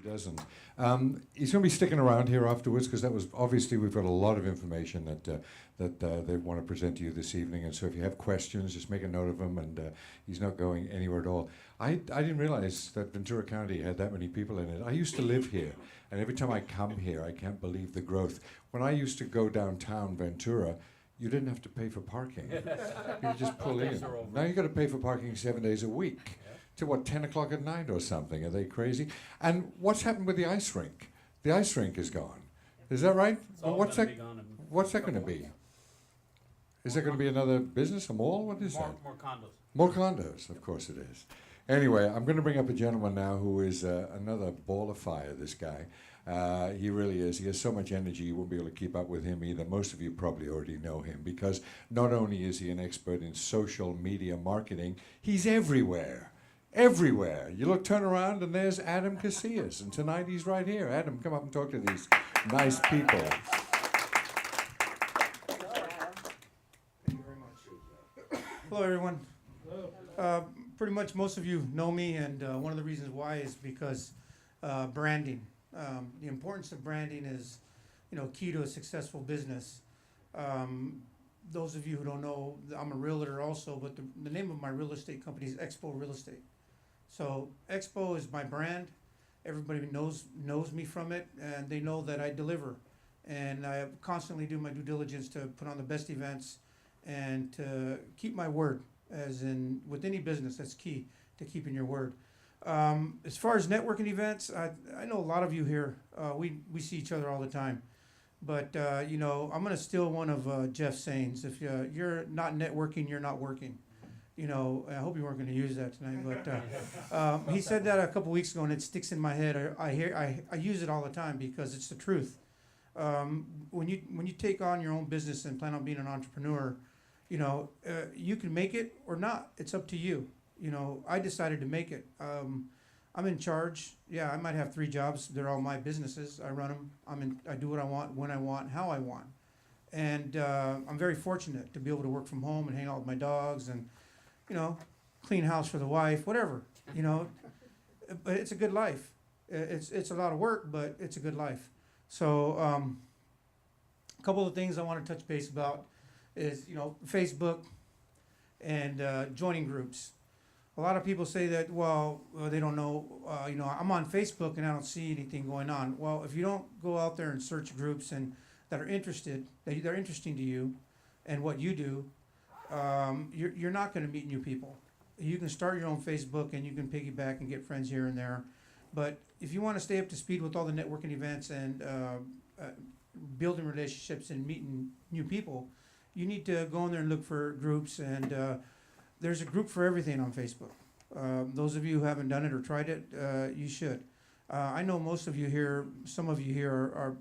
doesn't. He's going to be sticking around here afterwards because that was obviously we've got a lot of information that they want to present to you this evening. And so if you have questions, just make a note of them. And he's not going anywhere at all. I didn't realize that Ventura County had that many people in it. I used to live here, and every time I come here, I can't believe the growth. When I used to go downtown Ventura, you didn't have to pay for parking. You could just pull in. Now you got to pay for parking 7 days a week. To what, 10 o'clock at night or something? Are they crazy? And what's happened with the ice rink? The ice rink is gone. Is that right? Well, what's that going to be? Is that going to be another business, a mall? What is that? More condos. More condos, of course it is. Anyway, I'm going to bring up a gentleman now who is another ball of fire, this guy. He really is. He has so much energy, you won't be able to keep up with him either. Most of you probably already know him because not only is he an expert in social media marketing, he's everywhere. Everywhere. You look, turn around, and there's Adam Casillas. And tonight he's right here. Adam, come up and talk to these nice people. Thank you very much. Hello, everyone. Hello. Pretty much most of you know me, and one of the reasons why is because branding. The importance of branding is, key to a successful business. Those of you who don't know, I'm a realtor also, but the name of my real estate company is Expo Real Estate. So Expo is my brand. Everybody knows me from it, and they know that I deliver. And I constantly do my due diligence to put on the best events and to keep my word. As in, with any business, that's key to keeping your word. As far as networking events, I know a lot of you here. We see each other all the time. But, I'm going to steal one of Jeff's sayings. If you're not networking, you're not working. I hope you weren't going to use that tonight. But he said that a couple weeks ago, and it sticks in my head. I use it all the time because it's the truth. When you take on your own business and plan on being an entrepreneur, you can make it or not. It's up to you. I decided to make it. I'm in charge. Yeah, I might have 3 jobs. They're all my businesses. I run them. I do what I want, when I want, how I want. And I'm very fortunate to be able to work from home and hang out with my dogs and, clean house for the wife, whatever, But it's a good life. It's a lot of work, but it's a good life. So a couple of things I want to touch base about is, Facebook and joining groups. A lot of people say that, they don't know, I'm on Facebook and I don't see anything going on. Well, if you don't go out there and search groups and that are interested, they're interesting to you and what you do, you're not going to meet new people. You can start your own Facebook and you can piggyback and get friends here and there. But if you want to stay up to speed with all the networking events and building relationships and meeting new people, you need to go in there and look for groups, and there's a group for everything on Facebook. Those of you who haven't done it or tried it, you should. I know most of you here, some of you here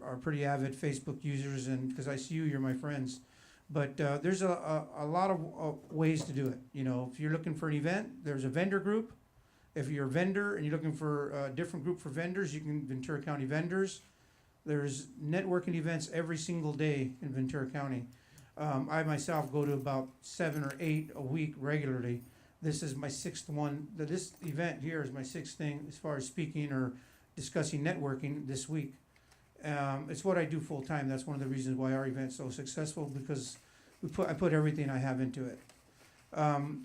are pretty avid Facebook users, and because I see you, you're my friends. But there's a lot of ways to do it. If you're looking for an event, there's a vendor group. If you're a vendor and you're looking for a different group for vendors, you can Ventura County Vendors. There's networking events every single day in Ventura County. I myself go to about 7 or 8 a week regularly. This is my 6th one. This event here is my 6th thing as far as speaking or discussing networking this week. It's what I do full time. That's one of the reasons why our event's so successful, because I put everything I have into it.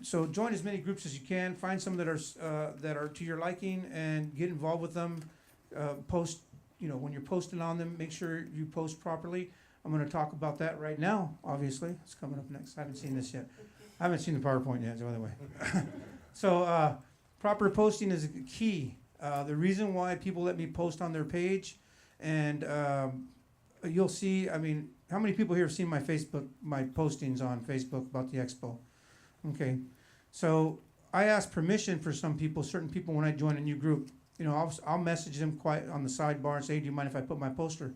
So join as many groups as you can. Find some that are to your liking and get involved with them. Post, when you're posting on them, make sure you post properly. I'm going to talk about that right now, obviously. It's coming up next. I haven't seen this yet. I haven't seen the PowerPoint yet, by the way. So proper posting is key. The reason why people let me post on their page, and you'll see, how many people here have seen my postings on Facebook about the expo? Okay. So I ask permission for certain people when I join a new group. I'll message them quite on the sidebar and say, hey, do you mind if I put my poster?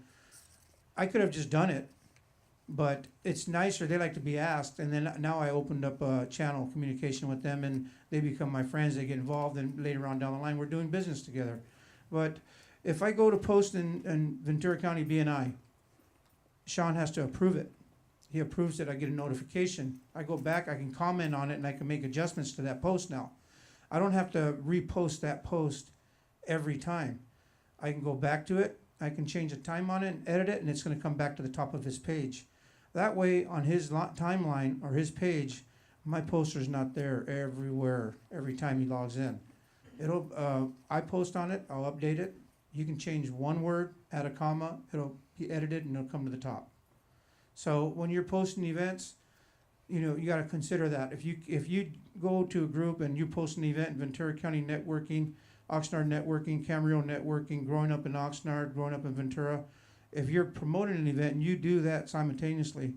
I could have just done it, but it's nicer. They like to be asked, and then now I opened up a channel of communication with them, and they become my friends. They get involved, and later on down the line, we're doing business together. But if I go to post in Ventura County BNI, Shawn has to approve it. He approves it. I get a notification. I go back. I can comment on it, and I can make adjustments to that post now. I don't have to repost that post every time. I can go back to it, I can change the time on it and edit it, and it's gonna come back to the top of his page. That way, on his timeline or his page, my poster's not there everywhere, every time he logs in. I post on it, I'll update it. You can change one word, add a comma, it'll be edited and it'll come to the top. So when you're posting events, you gotta consider that. If you go to a group and you post an event in Ventura County networking, Oxnard networking, Camarillo networking, growing up in Oxnard, growing up in Ventura, if you're promoting an event and you do that simultaneously,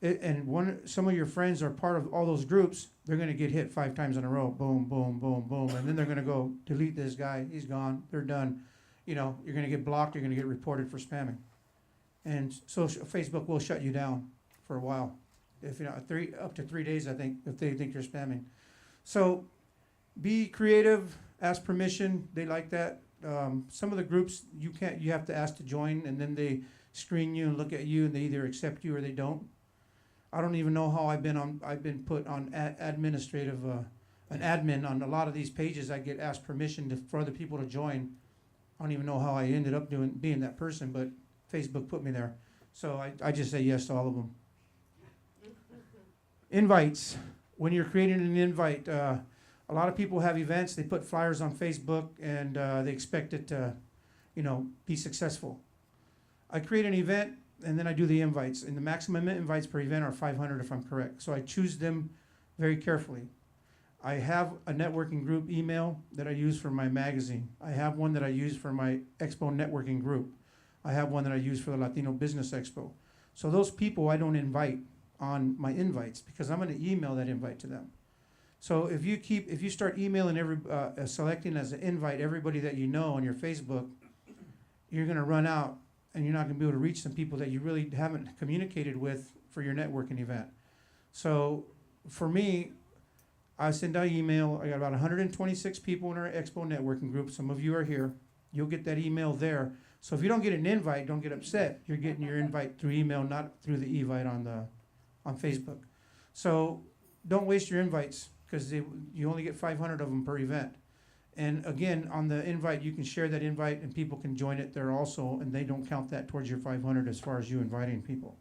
some of your friends are part of all those groups, they're gonna get hit 5 times in a row, boom, boom, boom, boom, and then they're gonna go delete this guy, he's gone, they're done. You're gonna get blocked, you're gonna get reported for spamming. And so Facebook will shut you down for a while. If up to 3 days, I think, if they think you're spamming. So be creative, ask permission, they like that. Some of the groups you have to ask to join, and then they screen you and look at you and they either accept you or they don't. I don't even know how I've been put on an admin on a lot of these pages. I get asked permission for other people to join. I don't even know how I ended up being that person, but Facebook put me there. So I just say yes to all of them. Invites. When you're creating an invite, a lot of people have events, they put flyers on Facebook and they expect it to, be successful. I create an event and then I do the invites, and the maximum invites per event are 500 if I'm correct. So I choose them very carefully. I have a networking group email that I use for my magazine. I have one that I use for my expo networking group. I have one that I use for the Latino Business Expo. So those people I don't invite on my invites because I'm going to email that invite to them. So if you start emailing selecting as an invite everybody that you know on your Facebook, you're going to run out and you're not going to be able to reach some people that you really haven't communicated with for your networking event. So for me, I send out email. I got about 126 people in our expo networking group. Some of you are here. You'll get that email there. So if you don't get an invite, don't get upset. You're getting your invite through email, not through the evite on Facebook. So don't waste your invites because you only get 500 of them per event. And again, on the invite, you can share that invite and people can join it there also, and they don't count that towards your 500 as far as you inviting people.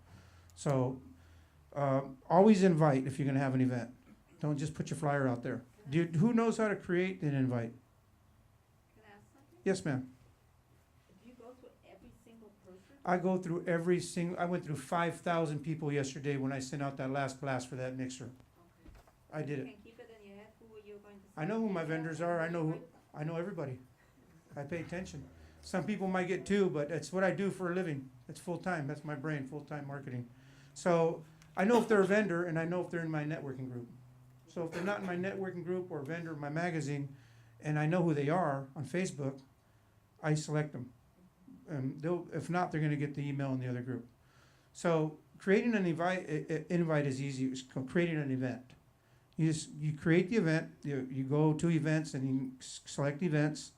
So always invite if you're going to have an event. Don't just put your flyer out there. Who knows how to create an invite? Can I ask something? Yes, ma'am. Do you go through every single person? I go through I went through 5,000 people yesterday when I sent out that last blast for that mixer. Okay. I did You it. can keep it in your head who are you going to I know who my vendors are. I know everybody. I pay attention. Some people might get 2, but it's what I do for a living. It's full time. That's my brain, full-time marketing. So I know if they're a vendor and I know if they're in my networking group. So if they're not in my networking group or vendor in my magazine, and I know who they are on Facebook, I select them. If not, they're going to get the email in the other group. So creating an invite is easy. It's creating an event. You create the event. You go to events and you select events,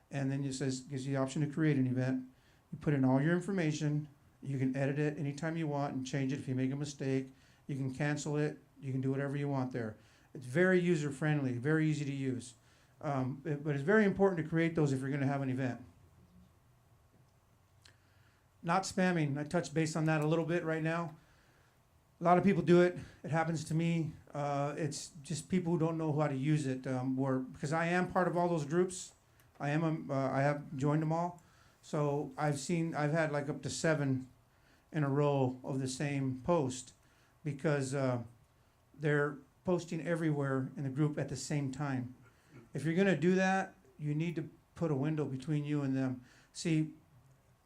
and then gives you the option to create an event. You put in all your information. You can edit it anytime you want and change it if you make a mistake. You can cancel it. You can do whatever you want there. It's very user-friendly, very easy to use. But it's very important to create those if you're going to have an event. Not spamming. I touched base on that a little bit right now. A lot of people do it. It happens to me. It's just people who don't know how to use it. Because I am part of all those groups. I have joined them all. So I've had like up to 7 in a row of the same post because they're posting everywhere in the group at the same time. If you're going to do that, you need to put a window between you and them. See,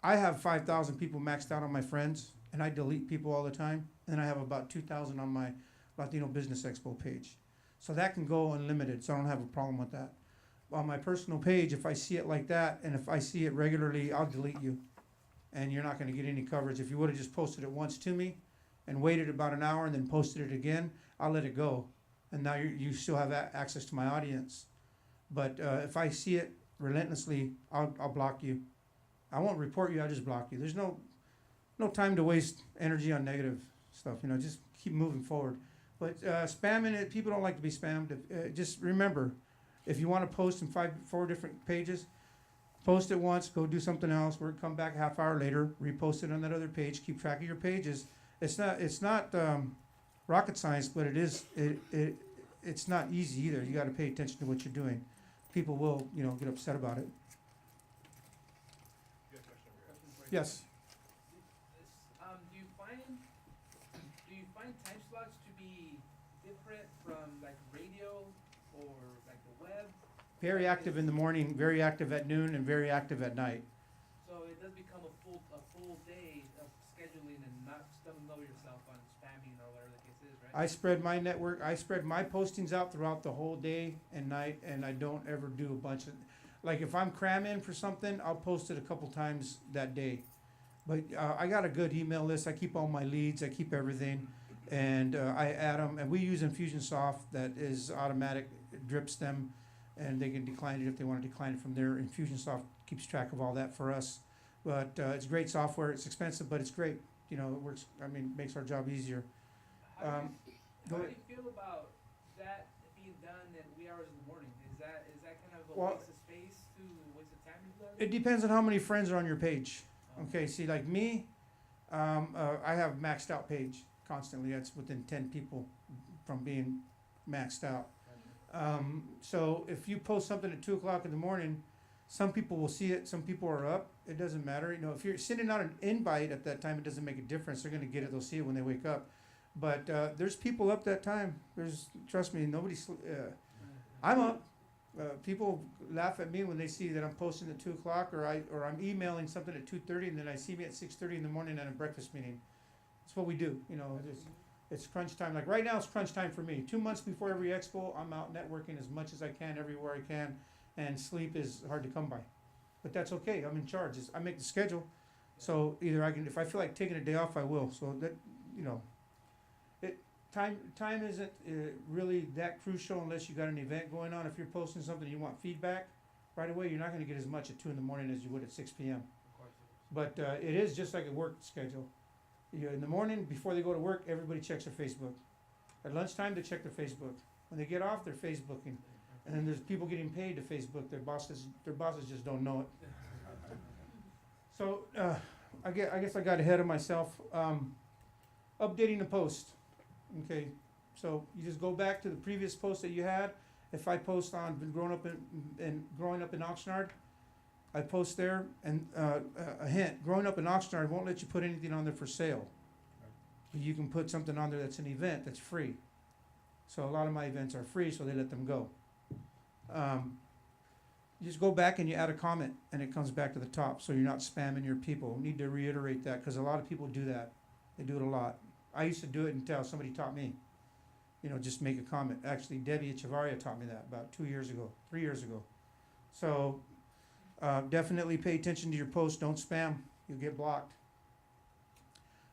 I have 5,000 people maxed out on my friends, and I delete people all the time. And I have about 2,000 on my Latino Business Expo page. So that can go unlimited, so I don't have a problem with that. On my personal page, if I see it like that, and if I see it regularly, I'll delete you. And you're not going to get any coverage. If you would have just posted it once to me and waited about an hour and then posted it again, I'll let it go. And now you still have access to my audience. But if I see it relentlessly, I'll block you. I won't report you, I'll just block you. There's no time to waste energy on negative stuff. Just keep moving forward. But spamming it, people don't like to be spammed. Just remember, if you want to post in 4 different pages, post it once, go do something else, or come back a half hour later, repost it on that other page, keep track of your pages. It's not rocket science, but it's not easy either. You gotta pay attention to what you're doing. People will, get upset about it. Yes. Do you find time slots to be different from like radio or like the web? Very active in the morning, very active at noon, and very active at night. So it does become a full day of scheduling and not stumbling over yourself on spamming or whatever the case is, right? I spread my postings out throughout the whole day and night, and I don't ever do a bunch of, like if I'm cramming for something, I'll post it a couple times that day. But I got a good email list. I keep all my leads. I keep everything, and I add them. And we use Infusionsoft that is automatic. It drips them, and they can decline it if they want to decline it from there. Infusionsoft keeps track of all that for us. But it's great software. It's expensive, but it's great. It works. Makes our job easier. How do you feel about that being done at wee hours in the morning? Is that kind of a waste of space to waste of time? It depends on how many friends are on your page. Okay, see, like me, I have maxed out page constantly. That's within 10 people from being maxed out. So if you post something at 2 o'clock in the morning, some people will see it, some people are up. It doesn't matter. If you're sending out an invite at that time, it doesn't make a difference. They're going to get it. They'll see it when they wake up. But there's people up that time. Trust me, I'm up. People laugh at me when they see that I'm posting at 2 o'clock, or I'm emailing something at 2:30, and then I see me at 6:30 in the morning at a breakfast meeting. That's what we do. It's crunch time. Like right now, it's crunch time for me. 2 months before every expo, I'm out networking as much as I can, everywhere I can, and sleep is hard to come by. But that's okay. I'm in charge. I make the schedule, so either I can, if I feel like taking a day off, I will. So that Time isn't really that crucial unless you got an event going on. If you're posting something and you want feedback right away, you're not going to get as much at 2 in the morning as you would at 6 p.m. But it is just like a work schedule. In the morning, before they go to work, everybody checks their Facebook. At lunchtime, they check their Facebook. When they get off, they're Facebooking. And then there's people getting paid to Facebook. Their bosses just don't know it. So I guess I got ahead of myself. Updating the post. Okay, so you just go back to the previous post that you had. If I post on growing up in Oxnard, I post there, and a hint: growing up in Oxnard won't let you put anything on there for sale. But you can put something on there that's an event that's free. So a lot of my events are free, so they let them go. You just go back and you add a comment, and it comes back to the top, so you're not spamming your people. Need to reiterate that because a lot of people do that. They do it a lot. I used to do it until somebody taught me. Just make a comment. Actually, Debbie Echevarria taught me that about 3 years ago. So definitely pay attention to your posts. Don't spam. You'll get blocked.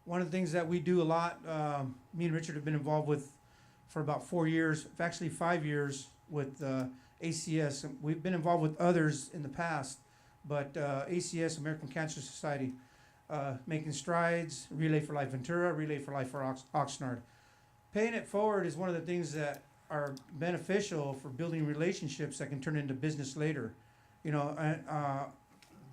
One of the things that we do a lot, me and Richard have been involved with for about 4 years, actually 5 years with ACS. We've been involved with others in the past, but ACS, American Cancer Society, making strides, Relay for Life Ventura, Relay for Life for Oxnard. Paying it forward is one of the things that are beneficial for building relationships that can turn into business later.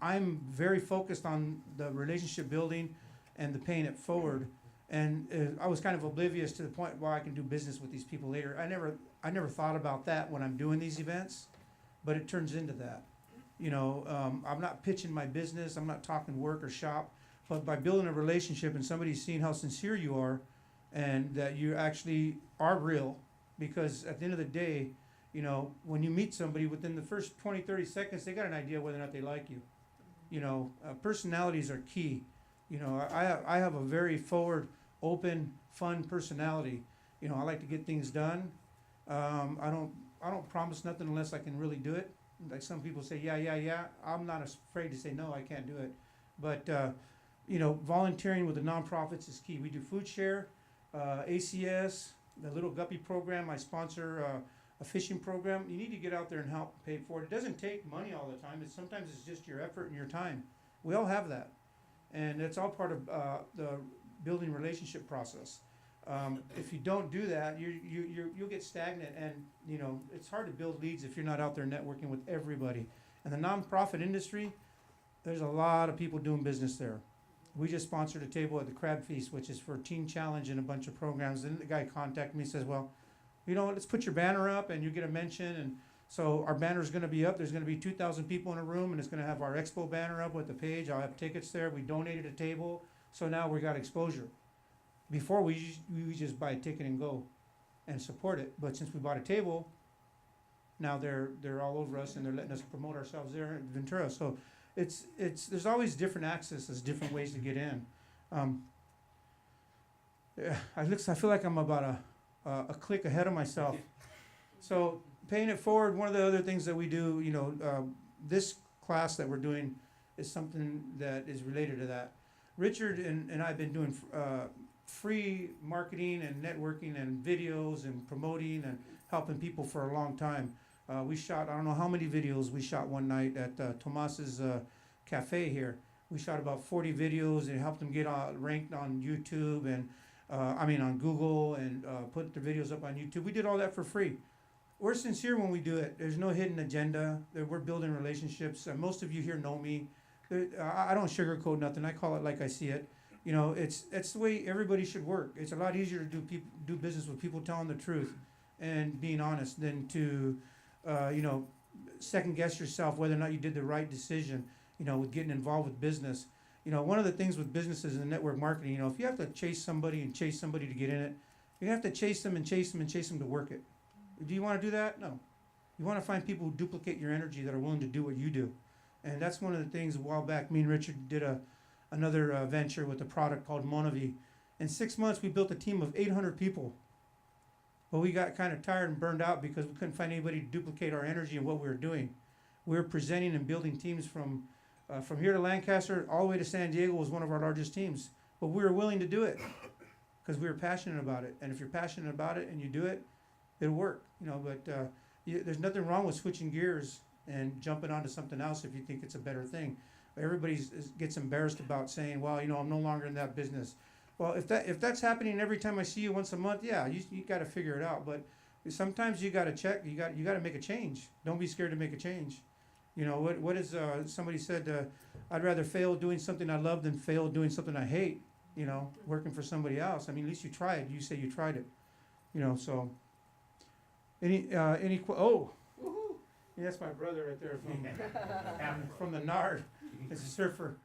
I'm very focused on the relationship building and the paying it forward. And I was kind of oblivious to the point where I can do business with these people later. I never thought about that when I'm doing these events, but it turns into that. I'm not pitching my business. I'm not talking work or shop. But by building a relationship and somebody seeing how sincere you are and that you actually are real, because at the end of the day, when you meet somebody within the first 20, 30 seconds, they got an idea whether or not they like you. Personalities are key. I have a very forward, open, fun personality. I like to get things done. I don't promise nothing unless I can really do it. Like some people say, yeah. I'm not afraid to say, no, I can't do it. But volunteering with the nonprofits is key. We do food share, ACS, the Little Guppy program. I sponsor a fishing program. You need to get out there and help pay for it. It doesn't take money all the time. Sometimes it's just your effort and your time. We all have that. And it's all part of the building relationship process. If you don't do that, you'll get stagnant, and it's hard to build leads if you're not out there networking with everybody. And the nonprofit industry, there's a lot of people doing business there. We just sponsored a table at the Crab Feast, which is for Teen Challenge and a bunch of programs. And the guy contacted me and says, well, you know, let's put your banner up and you get a mention. And so our banner's gonna be up. There's gonna be 2,000 people in a room, and it's gonna have our expo banner up with the page. I'll have tickets there. We donated a table. So now we got exposure. Before we just buy a ticket and go and support it. But since we bought a table, now they're all over us and they're letting us promote ourselves there in Ventura. So it's there's always different access, there's different ways to get in. Yeah, I feel like I'm about a click ahead of myself. So paying it forward, one of the other things that we do, you know, this class that we're doing is something that is related to that. Richard and I have been doing free marketing and networking and videos and promoting and helping people for a long time. We shot, I don't know how many videos we shot one night at Tomas's Cafe here. We shot about 40 videos and helped them get ranked on YouTube and on Google and put the videos up on YouTube. We did all that for free. We're sincere when we do it. There's no hidden agenda. We're building relationships. Most of you here know me. I don't sugarcoat nothing. I call it like I see it. You know, it's the way everybody should work. It's a lot easier to do business with people telling the truth and being honest than to, second guess yourself whether or not you did the right decision, you know, with getting involved with business. You know, one of the things with businesses and network marketing, you know, if you have to chase somebody to get in it, you have to chase them to work it. Do you want to do that? No. You want to find people who duplicate your energy that are willing to do what you do. And that's one of the things a while back, me and Richard did another venture with a product called Monavi. In 6 months, we built a team of 800 people. But we got kind of tired and burned out because we couldn't find anybody to duplicate our energy and what we were doing. We were presenting and building teams from here to Lancaster all the way to San Diego was one of our largest teams. But we were willing to do it because we were passionate about it. And if you're passionate about it and you do it, it'll work. You know, but there's nothing wrong with switching gears and jumping onto something else if you think it's a better thing. Everybody gets embarrassed about saying, well, you know, I'm no longer in that business. Well, if that's happening every time I see you once a month, yeah, you got to figure it out. But sometimes you got to check. You got to make a change. Don't be scared to make a change. You know what is somebody said? I'd rather fail doing something I love than fail doing something I hate. You know, working for somebody else. I mean, at least you tried. You say you tried it. You know, so yeah, that's my brother right there from the Nard. He's a surfer.